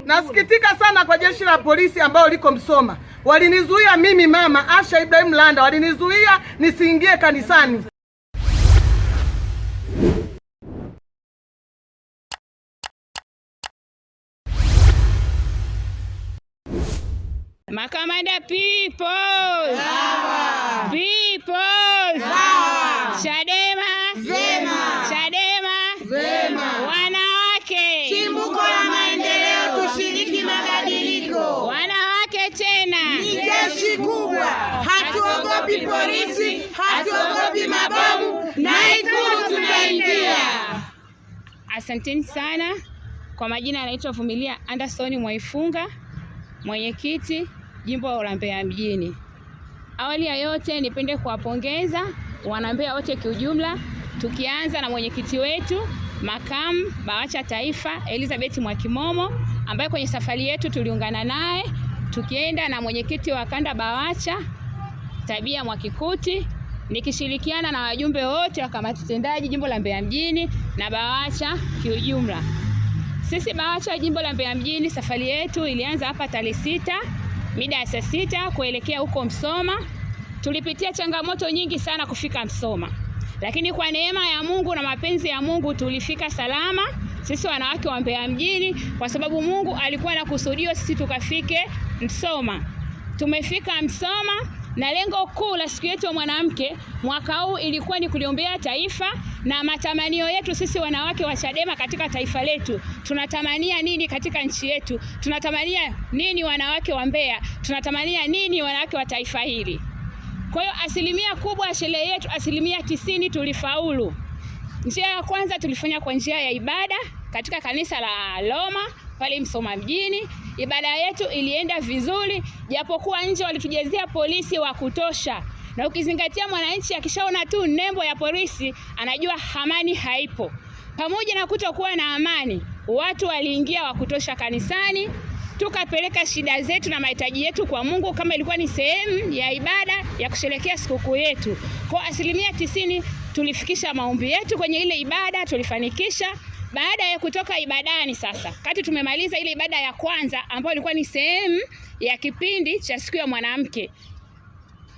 Nasikitika sana kwa jeshi la polisi ambao liko Msoma. Walinizuia mimi mama Asha Ibrahim Landa, walinizuia nisiingie kanisani. Makamanda people! Sawa! People! Sawa! Chadema! Zema! Chadema! Zema! Wanawake! Chimbuko la maendeleo, tushiriki mabadiliko. Wanawake tena! Ni jeshi kubwa, hatuogopi polisi, hatuogopi mabomu, na Ikulu tunaingia. Asanteni sana. Kwa majina anaitwa Vumilia Anderson Mwaifunga, mwenyekiti jimbo la Mbeya mjini. Awali ya yote nipende kuwapongeza wana Mbeya wote kiujumla, tukianza na mwenyekiti wetu makamu BAWACHA Taifa Elizabeth Mwakimomo, ambaye kwenye safari yetu tuliungana naye, tukienda na mwenyekiti wa kanda BAWACHA Tabia Mwakikuti, nikishirikiana na wajumbe wote wa kamati tendaji jimbo la Mbeya mjini na BAWACHA kiujumla. Sisi BAWACHA jimbo la Mbeya mjini, safari yetu ilianza hapa tarehe 6 mida ya saa 6 kuelekea huko Msoma. Tulipitia changamoto nyingi sana kufika Msoma, lakini kwa neema ya Mungu na mapenzi ya Mungu tulifika salama sisi wanawake wa Mbeya mjini, kwa sababu Mungu alikuwa na kusudio sisi tukafike Msoma. Tumefika Msoma na lengo kuu la siku yetu ya mwanamke mwaka huu ilikuwa ni kuliombea taifa na matamanio yetu sisi wanawake wa Chadema katika taifa letu. Tunatamania nini katika nchi yetu? Tunatamania nini wanawake wa Mbeya? Tunatamania nini wanawake wa taifa hili? Kwa hiyo asilimia kubwa ya sherehe yetu, asilimia 90 tulifaulu. Njia ya kwanza tulifanya kwa njia ya ibada katika kanisa la Loma pale Msoma mjini. Ibada yetu ilienda vizuri, japokuwa nje walitujazia polisi wa kutosha. Na ukizingatia mwananchi akishaona tu nembo ya polisi anajua amani haipo. Pamoja na kutokuwa na amani, watu waliingia wa kutosha kanisani, tukapeleka shida zetu na mahitaji yetu kwa Mungu kama ilikuwa ni sehemu ya ibada ya kusherehekea sikukuu yetu. Kwa asilimia 90 tulifikisha maombi yetu kwenye ile ibada, tulifanikisha. Baada ya kutoka ibadani sasa, kati tumemaliza ile ibada ya kwanza ambayo ilikuwa ni sehemu ya kipindi cha siku ya mwanamke,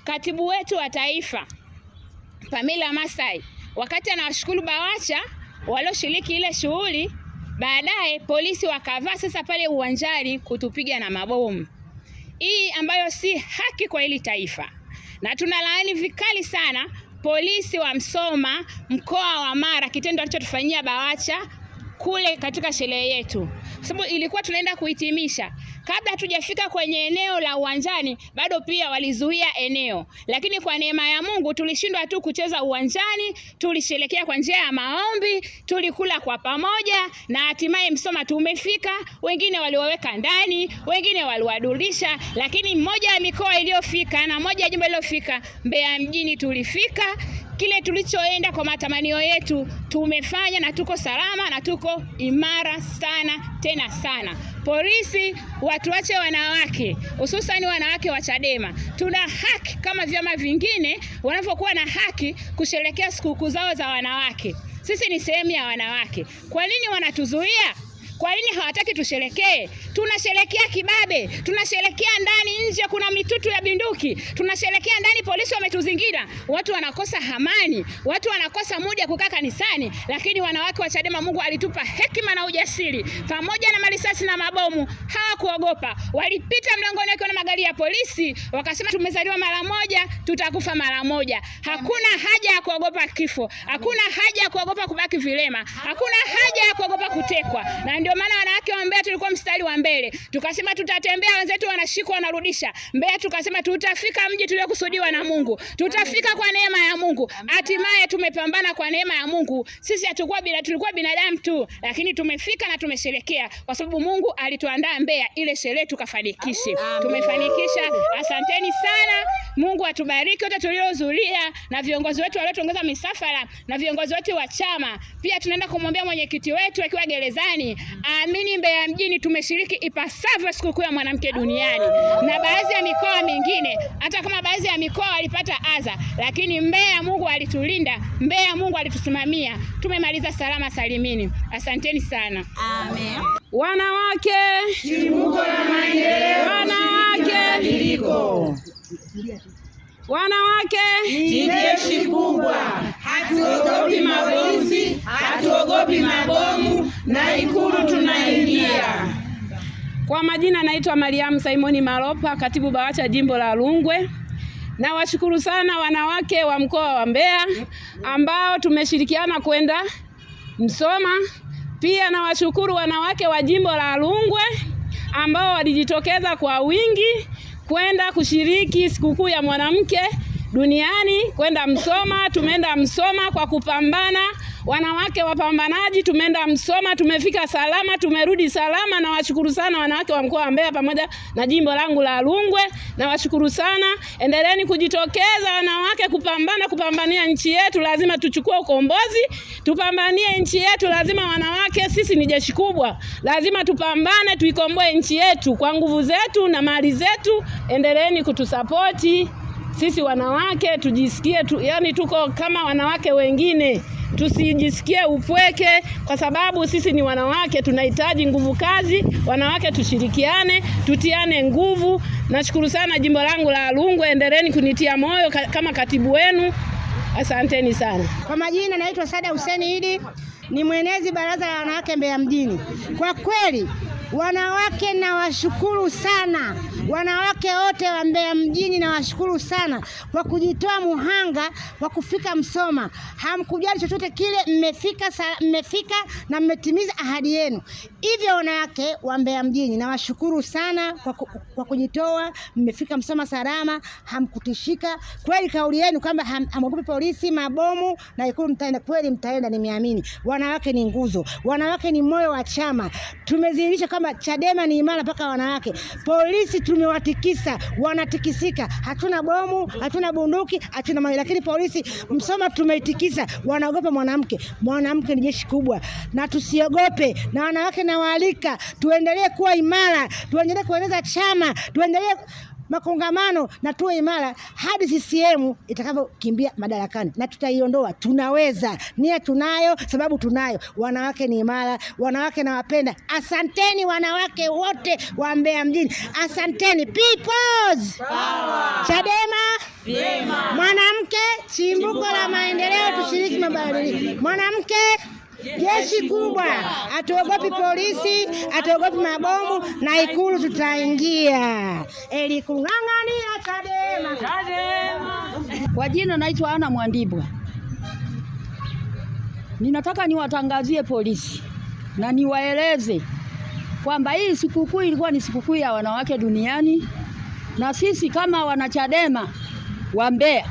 katibu wetu wa taifa Pamela Masai, wakati anawashukuru BAWACHA walioshiriki ile shughuli, baadaye polisi wakavaa sasa pale uwanjani kutupiga na mabomu. Hii ambayo si haki kwa hili taifa, na tunalaani vikali sana polisi wa Msoma mkoa wa Mara kitendo alichotufanyia BAWACHA kule katika sherehe yetu, kwa sababu ilikuwa tunaenda kuhitimisha. Kabla hatujafika kwenye eneo la uwanjani, bado pia walizuia eneo, lakini kwa neema ya Mungu tulishindwa tu kucheza uwanjani, tulisherehekea kwa njia ya maombi, tulikula kwa pamoja, na hatimaye Msoma tumefika. Wengine waliwaweka ndani, wengine waliwadulisha, lakini mmoja ya mikoa iliyofika na moja ya jimbo iliyofika, Mbeya mjini tulifika. Kile tulichoenda kwa matamanio yetu tumefanya, na tuko salama na tuko imara sana tena sana. Polisi watuache wanawake, hususani wanawake wa Chadema. Tuna haki kama vyama vingine wanavyokuwa na haki kusherehekea sikukuu zao za wanawake. Sisi ni sehemu ya wanawake. Kwa nini wanatuzuia? Kwa nini hawataki tusherekee? Tunasherekea kibabe, tunasherekea ndani, nje kuna mitutu ya binduki, tunasherekea ndani, polisi wametuzingira, watu wanakosa amani, watu wanakosa muda kukaa kanisani. Lakini wanawake wa Chadema, Mungu alitupa hekima na ujasiri, pamoja na marisasi na mabomu, hawakuogopa. Walipita mlangoni wakiwa na magari ya polisi, wakasema tumezaliwa mara moja, tutakufa mara moja. Hakuna haja ya kuogopa kifo, hakuna haja ya kuogopa kubaki vilema, hakuna haja ya kuogopa kutekwa. Na ndio maana wanawake wa Mbeya tulikuwa mstari wa mbele, tukasema tutatembea, wenzetu wanashikwa wanarudisha. Mbeya tukasema tutafika mji tuliokusudiwa na Mungu, tutafika kwa neema ya Mungu. Hatimaye tumepambana kwa neema ya Mungu. Sisi tulikuwa binadamu tu, lakini tumefika na tumesherekea kwa sababu Mungu alituandaa Mbeya ile sherehe tukafanikishe. Tumefanikisha. Asanteni sana. Mungu atubariki wote tuliohudhuria, na viongozi wetu waliotuongoza misafara, na viongozi wetu wa chama. Pia tunaenda kumwombea mwenyekiti wetu akiwa gerezani. Amini Mbeya mjini tumeshiriki ipasavyo sikukuu ya mwanamke duniani, na baadhi ya mikoa mingine, hata kama baadhi ya mikoa walipata adha, lakini Mbeya Mungu alitulinda, Mbeya Mungu alitusimamia, tumemaliza salama salimini. Asanteni sana. Amen. Wanawake chimbuko la maendeleo, wanawake badiliko. Wanawake ni jeshi kubwa, hatuogopi mabomu, hatuogopi mabomu, na Ikulu tunaingia. Kwa majina naitwa Mariamu Simoni Maropa, katibu BAWACHA jimbo la Rungwe. Na washukuru sana wanawake wa mkoa wa Mbeya ambao tumeshirikiana kwenda Msoma. Pia na washukuru wanawake wa jimbo la Rungwe ambao walijitokeza kwa wingi kwenda kushiriki sikukuu ya mwanamke duniani, kwenda Msoma. Tumeenda Msoma kwa kupambana, wanawake wapambanaji, tumeenda Msoma, tumefika salama, tumerudi salama. Na washukuru sana wanawake wa mkoa wa Mbeya pamoja na jimbo langu la Rungwe. Na washukuru sana, endeleeni kujitokeza wanawake kupambania nchi yetu. Lazima tuchukue ukombozi, tupambanie nchi yetu. Lazima wanawake, sisi ni jeshi kubwa, lazima tupambane, tuikomboe nchi yetu kwa nguvu zetu na mali zetu. Endeleeni kutusapoti sisi wanawake, tujisikie yani tuko kama wanawake wengine, tusijisikie upweke, kwa sababu sisi ni wanawake, tunahitaji nguvu kazi. Wanawake tushirikiane, tutiane nguvu. Nashukuru sana jimbo langu la Rungwe, endeleeni kunitia moyo kama katibu wenu. Asanteni sana. Kwa majina naitwa Sada Hussein Idi, ni mwenezi baraza la wanawake Mbeya mjini. Kwa kweli wanawake nawashukuru sana, wanawake wote wa Mbeya mjini nawashukuru sana kwa kujitoa muhanga kwa kufika Msoma. Hamkujali chochote kile, mmefika na mmetimiza ahadi yenu. Hivyo wanawake wa Mbeya mjini nawashukuru sana kwa kujitoa, mmefika Msoma salama, hamkutishika. Kweli kauli yenu kwamba hamogopi polisi, mabomu na Ikulu mtaenda, kweli mtaenda, nimeamini. Wanawake ni nguzo, wanawake ni moyo wa chama. Tumezihirisha kwamba Chadema ni imara mpaka wanawake. Polisi tumewatikisa, wanatikisika. Hatuna bomu, hatuna bunduki, hatuna mawe, lakini polisi Msoma tumeitikisa. Wanaogopa mwanamke. Mwanamke ni jeshi kubwa, na tusiogope. Na wanawake nawaalika, tuendelee kuwa imara, tuendelee kueneza chama, tuendelee makongamano na tuwe imara hadi CCM itakavyokimbia madarakani, na tutaiondoa. Tunaweza, nia tunayo, sababu tunayo. Wanawake ni imara, wanawake nawapenda. Asanteni wanawake wote wa Mbeya mjini, asanteni. Peoples Power. Chadema vyema. Mwanamke chimbuko la maendeleo, tushiriki mabadiliko. Mwanamke jeshi kubwa, hatuogopi polisi, hatuogopi mabomu, na Ikulu tutaingia. Elikung'ang'ania Chadema. Kwa jina naitwa Ana Mwandibwa. Ninataka niwatangazie polisi na niwaeleze kwamba hii sikukuu ilikuwa ni sikukuu ya wanawake duniani, na sisi kama wanachadema wa Mbeya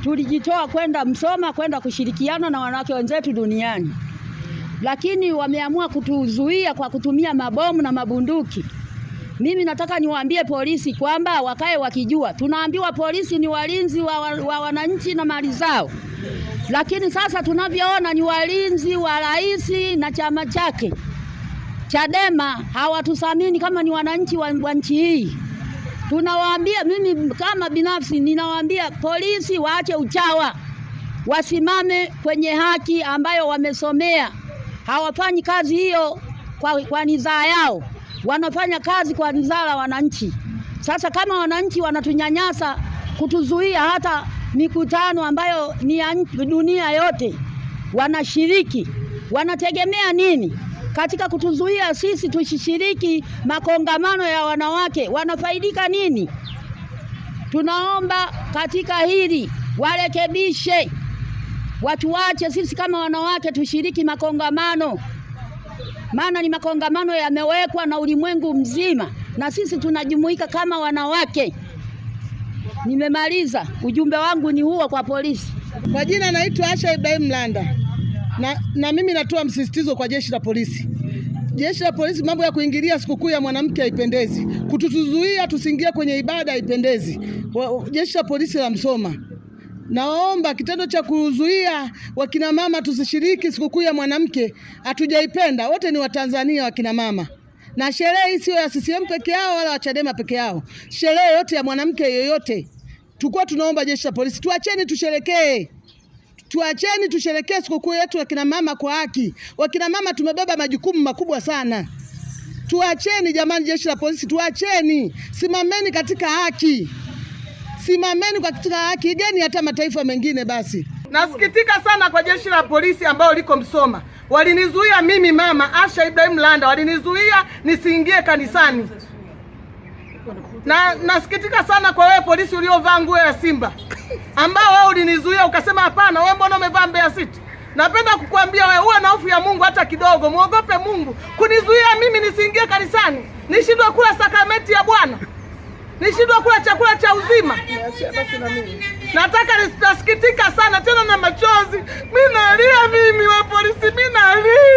tulijitoa kwenda Msoma kwenda kushirikiana na wanawake wenzetu duniani, lakini wameamua kutuzuia kwa kutumia mabomu na mabunduki. Mimi nataka niwaambie polisi kwamba wakae wakijua, tunaambiwa polisi ni walinzi wa wananchi na mali zao, lakini sasa tunavyoona ni walinzi wa rais na chama chake. Chadema hawatusamini kama ni wananchi wa nchi hii. Tunawaambia, mimi kama binafsi ninawaambia polisi waache uchawa, wasimame kwenye haki ambayo wamesomea. Hawafanyi kazi hiyo kwa nizaa yao, wanafanya kazi kwa nizaa la wananchi. Sasa kama wananchi wanatunyanyasa, kutuzuia hata mikutano ambayo ni ya dunia yote wanashiriki, wanategemea nini katika kutuzuia sisi tusishiriki makongamano ya wanawake? Wanafaidika nini? Tunaomba katika hili warekebishe, watu wache sisi kama wanawake tushiriki makongamano, maana ni makongamano yamewekwa na ulimwengu mzima, na sisi tunajumuika kama wanawake. Nimemaliza, ujumbe wangu ni huo kwa polisi. Kwa jina naitwa Asha Ibrahim Landa, na mimi natoa msisitizo kwa jeshi la polisi. Jeshi la polisi, mambo ya kuingilia sikukuu ya mwanamke haipendezi, kutuzuia tusiingie kwenye ibada haipendezi. Jeshi la polisi la Msoma, Nawaomba, kitendo cha kuzuia wakina mama tusishiriki sikukuu ya mwanamke hatujaipenda. Wote ni Watanzania wakina mama, na sherehe hii sio ya CCM peke yao wala Chadema peke yao. Sherehe yote ya mwanamke yoyote, tulikuwa tunaomba jeshi la polisi, tuacheni tusherekee. Tuacheni tusherekee sikukuu yetu wakina mama kwa haki. Wakina mama tumebeba majukumu makubwa sana. Tuacheni jamani, jeshi la polisi tuacheni. Simameni katika haki. Simameni katika haki, igeni hata mataifa mengine basi. Nasikitika sana kwa jeshi la polisi ambao liko Msoma. Walinizuia mimi mama Asha Ibrahim Landa, walinizuia nisiingie kanisani. Na nasikitika sana kwa wewe polisi uliovaa nguo ya Simba, ambao wewe ulinizuia ukasema hapana, wewe mbona umevaa Mbeya City? Napenda kukuambia wewe uwe na hofu ya Mungu hata kidogo, muogope Mungu. Kunizuia mimi nisiingie kanisani, nishindwe kula sakramenti ya Bwana, nishindwe kula chakula cha uzima. Nasikitika sana tena na machozi. Mimi nalia, mimi wa polisi, mimi nalia.